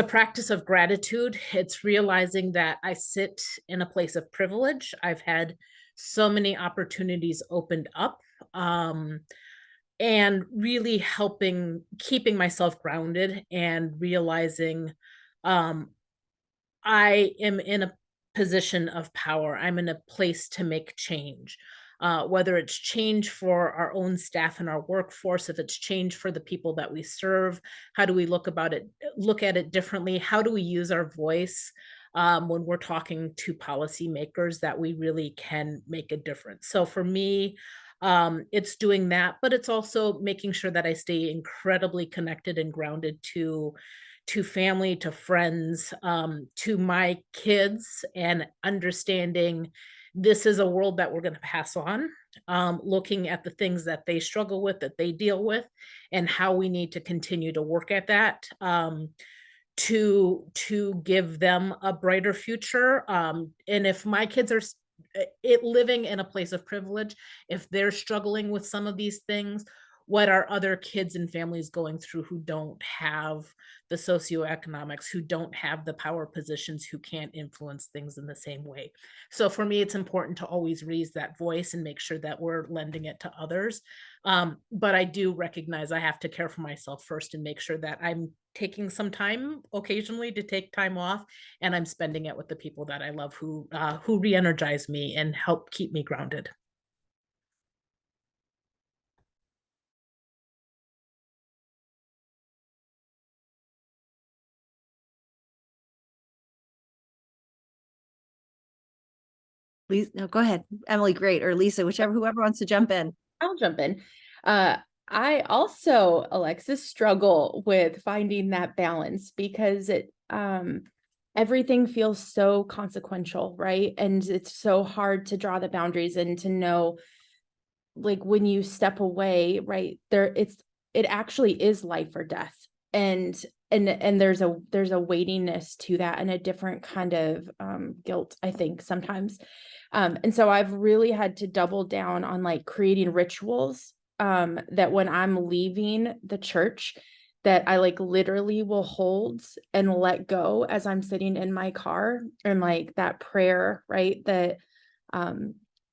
practice of gratitude. It's realizing that I sit in a place of privilege. I've had so many opportunities opened up, and really helping keeping myself grounded and realizing I am in a position of power. I'm in a place to make change. Whether it's change for our own staff and our workforce, if it's change for the people that we serve, how do we look at it differently? How do we use our voice when we're talking to policymakers that we really can make a difference? So for me, it's doing that, but it's also making sure that I stay incredibly connected and grounded to family, to friends, to my kids, and understanding this is a world that we're going to pass on, looking at the things that they struggle with, that they deal with, and how we need to continue to work at that to give them a brighter future. And if my kids are living in a place of privilege, if they're struggling with some of these things, what are other kids and families going through who don't have the socioeconomics, who don't have the power positions, who can't influence things in the same way? So for me, it's important to always raise that voice and make sure that we're lending it to others. But I do recognize I have to care for myself first and make sure that I'm taking some time occasionally to take time off, and I'm spending it with the people that I love who re-energize me and help keep me grounded. Lisa, no, go ahead. Emily, great. Or Lisa, whoever wants to jump in. I'll jump in. I also, Alexis, struggle with finding that balance because everything feels so consequential, right? And it's so hard to draw the boundaries and to know, like, when you step away, right there, it actually is life or death. And there's a weightiness to that and a different kind of guilt, I think, sometimes. And so I've really had to double down on like creating rituals that when I'm leaving the church, that I like literally will hold and let go as I'm sitting in my car, and like that prayer, right? That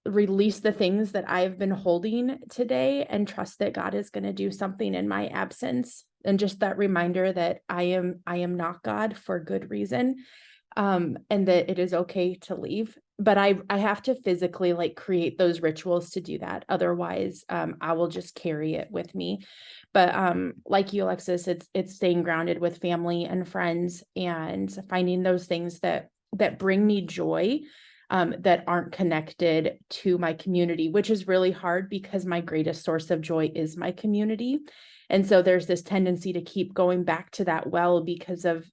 release the things that I've been holding today and trust that God is going to do something in my absence. And just that reminder that I am not God for good reason, and that it is okay to leave. But I have to physically like create those rituals to do that. Otherwise, I will just carry it with me. But like you, Alexis, it's staying grounded with family and friends and finding those things that bring me joy, that aren't connected to my community, which is really hard because my greatest source of joy is my community. And so there's this tendency to keep going back to that well because of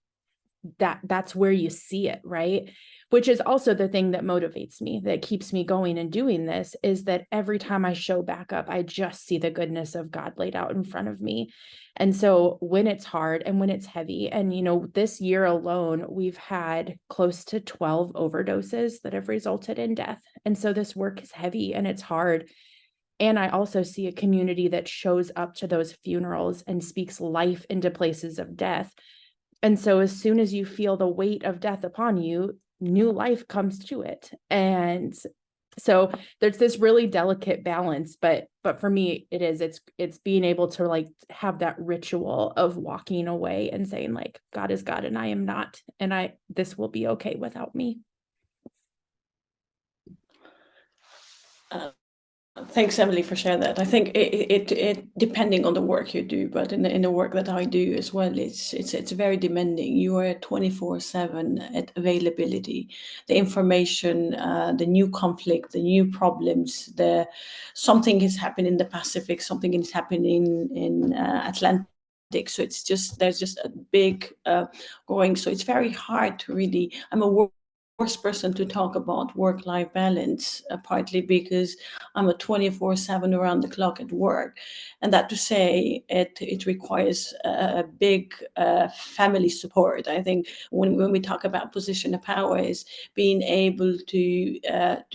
that's where you see it, right? Which is also the thing that motivates me, that keeps me going and doing this, is that every time I show back up, I just see the goodness of God laid out in front of me. And so when it's hard and when it's heavy, and this year alone, we've had close to 12 overdoses that have resulted in death. And so this work is heavy and it's hard. And I also see a community that shows up to those funerals and speaks life into places of death. And so as soon as you feel the weight of death upon you, new life comes to it. And so there's this really delicate balance, but for me, it's being able to like have that ritual of walking away and saying like, God is God and I am not, and this will be okay without me. Thanks, Emily, for sharing that. I think it depending on the work you do, but in the work that I do as well, it's very demanding. You are 24/7 at availability, the information, the new conflict, the new problems, something is happening in the Pacific, something is happening in Atlantic. So there's just a big going. So it's very hard to really. I'm a worst person to talk about work-life balance, partly because I'm a 24/7 around the clock at work, and that to say it requires a big family support. I think when we talk about position of power, is being able to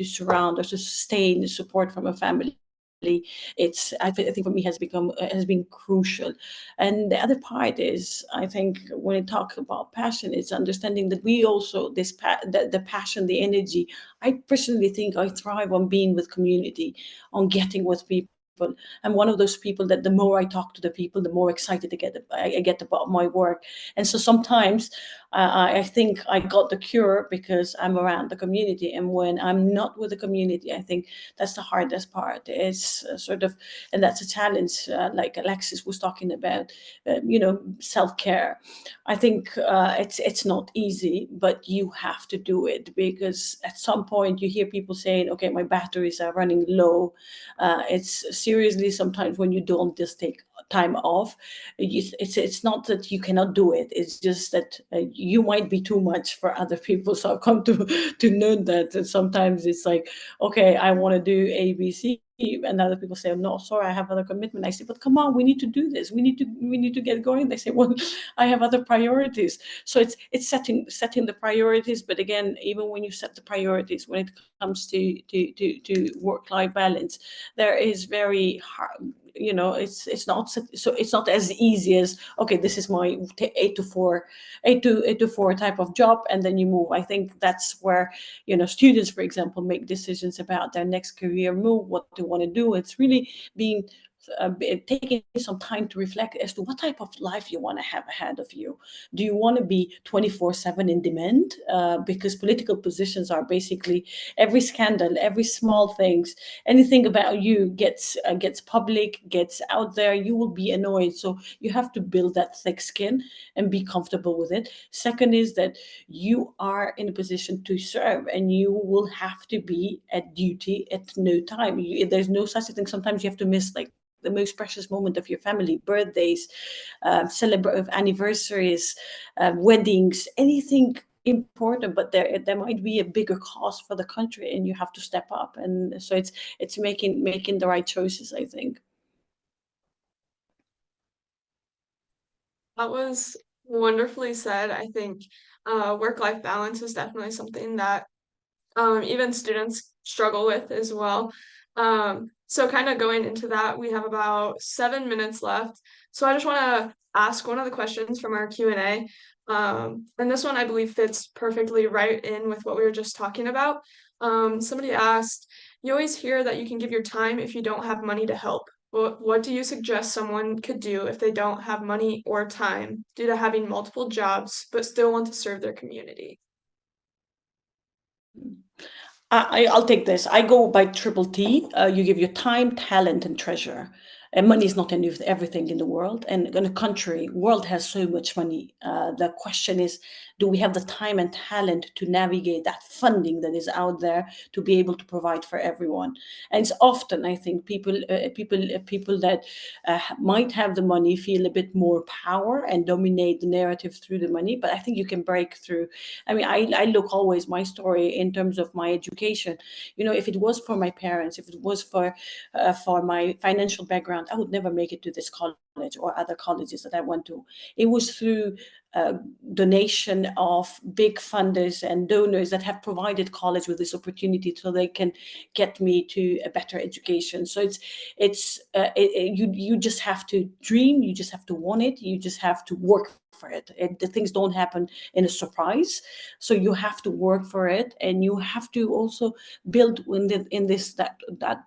surround or to sustain the support from a family. I think for me has been crucial. And the other part is, I think when we talk about passion, it's understanding that we also the passion, the energy. I personally think I thrive on being with community, on getting with people. I'm one of those people that the more I talk to the people, the more excited I get about my work. And so sometimes I think I got the cure because I'm around the community. And when I'm not with the community, I think that's the hardest part. It's and that's a challenge, like Alexis was talking about, self-care. I think it's not easy, but you have to do it, because at some point you hear people saying, okay, my batteries are running low. It's seriously, sometimes when you don't just take time off, it's not that you cannot do it, it's just that you might be too much for other people. So I've come to know that sometimes it's like, okay, I want to do ABC, and other people say, no, sorry, I have other commitment. I say, but come on, we need to do this, we need to get going. They say, well, I have other priorities. So it's setting the priorities. But again, even when you set the priorities, when it comes to work-life balance, there is very hard, it's not as easy as, okay, this is my 8 to 4 type of job, and then you move. I think that's where students, for example, make decisions about their next career move, what they want to do. It's really being taking some time to reflect as to what type of life you want to have ahead of you. Do you want to be 24/7 in demand? Because political positions are basically every scandal, every small things, anything about you gets public, gets out there, you will be annoyed. So you have to build that thick skin and be comfortable with it. Second is that you are in a position to serve, and you will have to be at duty at no time. There's no such a thing. Sometimes you have to miss like the most precious moment of your family, birthdays, celebrate anniversaries, weddings, anything important, but there might be a bigger cost for the country, and you have to step up. And so it's making the right choices, I think. That was wonderfully said. I think work-life balance is definitely something that even students struggle with as well. So kind of going into that, we have about 7 minutes left. So I just want to ask one of the questions from our Q&A. And this one I believe fits perfectly right in with what we were just talking about. Somebody asked, you always hear that you can give your time if you don't have money to help. What do you suggest someone could do if they don't have money or time due to having multiple jobs, but still want to serve their community? I'll take this. I go by triple T. You give your time, talent, and treasure. And money is not everything in the world. And in the country, world has so much money. The question is, do we have the time and talent to navigate that funding that is out there to be able to provide for everyone? And it's often, I think, people that might have the money feel a bit more power and dominate the narrative through the money. But I think you can break through. I mean, I look always my story in terms of my education. If it was for my parents, if it was for my financial background, I would never make it to this college or other colleges that I went to. It was through donation of big funders and donors that have provided college with this opportunity so they can get me to a better education. So you just have to dream, you just have to want it, you just have to work for it. The things don't happen in a surprise, so you have to work for it, and you have to also build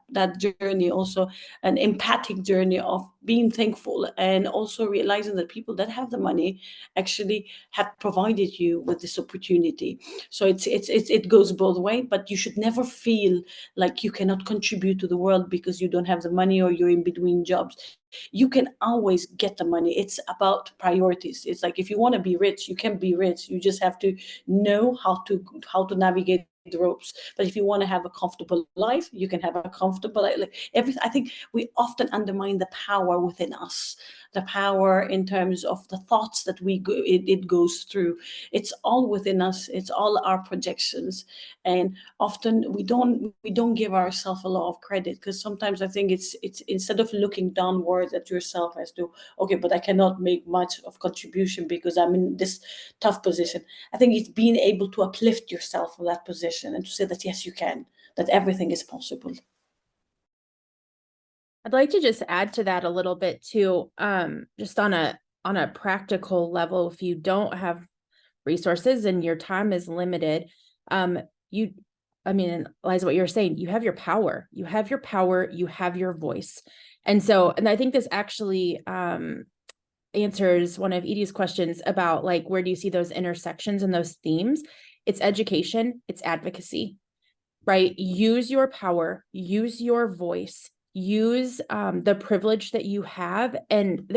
that journey, also an empathic journey of being thankful and also realizing that people that have the money actually have provided you with this opportunity. So it goes both ways, but you should never feel like you cannot contribute to the world because you don't have the money or you're in between jobs. You can always get the money. It's about priorities. It's like, if you want to be rich, you can be rich. You just have to know how to navigate the ropes. But if you want to have a comfortable life, you can have a comfortable life. Like everything, I think we often undermine the power within us, the power in terms of the thoughts that it goes through. It's all within us. It's all our projections, and often we don't give ourselves a lot of credit, because sometimes I think it's instead of looking downwards at yourself as to, okay, but I cannot make much of contribution because I'm in this tough position. I think it's being able to uplift yourself from that position and to say that yes, you can, that everything is possible. I'd like to just add to that a little bit too, just on a practical level. If you don't have resources and your time is limited, Liza, what you're saying, you have your power, you have your voice. And I think this actually answers one of Edie's questions about, like, where do you see those intersections and those themes? It's education, it's advocacy, right? Use your power, use your voice, use the privilege that you have. And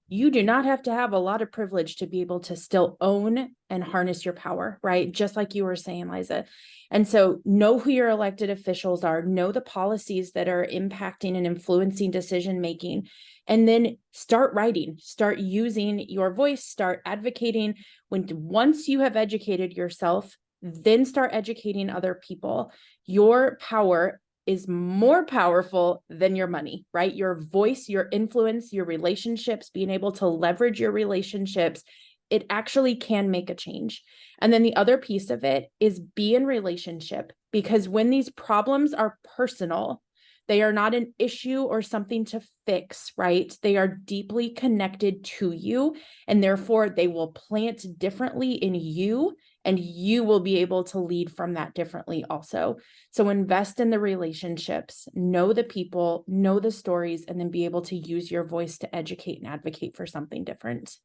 you do not have to have a lot of privilege to be able to still own and harness your power, right? Just like you were saying, Liza. And so know who your elected officials are, know the policies that are impacting and influencing decision-making, and then start writing, start using your voice, start advocating. Once you have educated yourself, then start educating other people. Your power is more powerful than your money, right? Your voice, your influence, your relationships, being able to leverage your relationships, it actually can make a change. And then the other piece of it is be in relationship, because when these problems are personal, they are not an issue or something to fix, right? They are deeply connected to you, and therefore they will plant differently in you, and you will be able to lead from that differently also. So invest in the relationships, know the people, know the stories, and then be able to use your voice to educate and advocate for something different.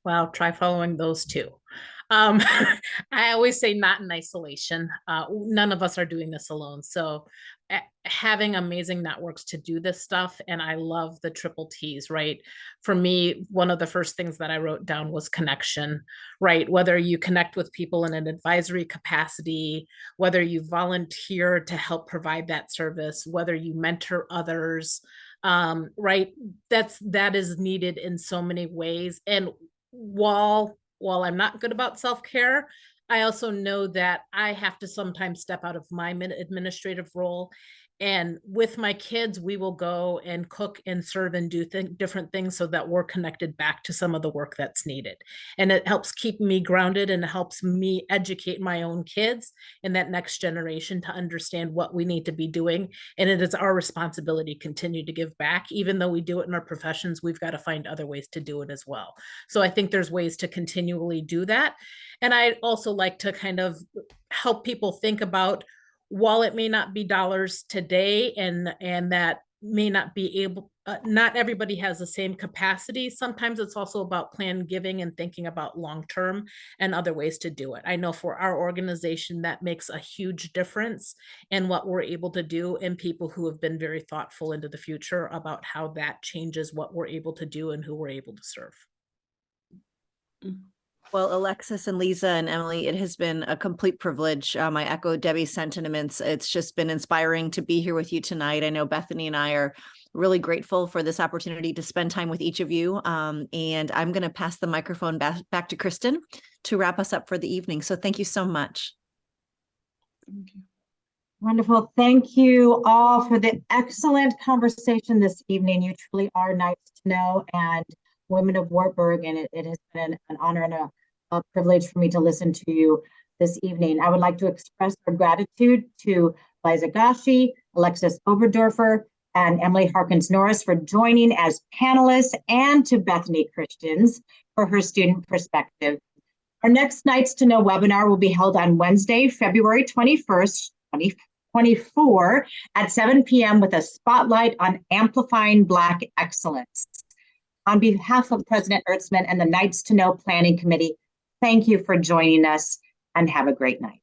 Well, try following those two. I always say not in isolation. None of us are doing this alone. So having amazing networks to do this stuff. And I love the triple T's, right? For me, one of the first things that I wrote down was connection, right? Whether you connect with people in an advisory capacity, whether you volunteer to help provide that service, whether you mentor others, right? That is needed in so many ways. And while I'm not good about self-care, I also know that I have to sometimes step out of my administrative role. And with my kids, we will go and cook and serve and do different things so that we're connected back to some of the work that's needed. And it helps keep me grounded and helps me educate my own kids and that next generation to understand what we need to be doing. And it is our responsibility to continue to give back. Even though we do it in our professions, we've got to find other ways to do it as well. So I think there's ways to continually do that. And I also like to kind of help people think about, while it may not be dollars today, and that may not be able, not everybody has the same capacity. Sometimes it's also about planned giving and thinking about long-term and other ways to do it. I know for our organization, that makes a huge difference in what we're able to do, and people who have been very thoughtful into the future about how that changes what we're able to do and who we're able to serve. Well, Alexis and Liza and Emily, it has been a complete privilege. I echo Debbie's sentiments. It's just been inspiring to be here with you tonight. I know Bethany and I are really grateful for this opportunity to spend time with each of you. And I'm going to pass the microphone back to Kristen to wrap us up for the evening. So thank you so much. Thank you. Wonderful. Thank you all for the excellent conversation this evening. You truly are Knights to Know and Women of Wartburg, and it has been an honor and a privilege for me to listen to you this evening. I would like to express our gratitude to Liza Gashi, Alexis Oberdorfer, and Emily Harkins Norris for joining as panelists, and to Bethany Christians for her student perspective. Our next Knights to Know webinar will be held on Wednesday, February 21st, 24 at 7 p.m. with a spotlight on amplifying Black excellence. On behalf of President Ertzman and the Nights to Know Planning Committee, thank you for joining us and have a great night.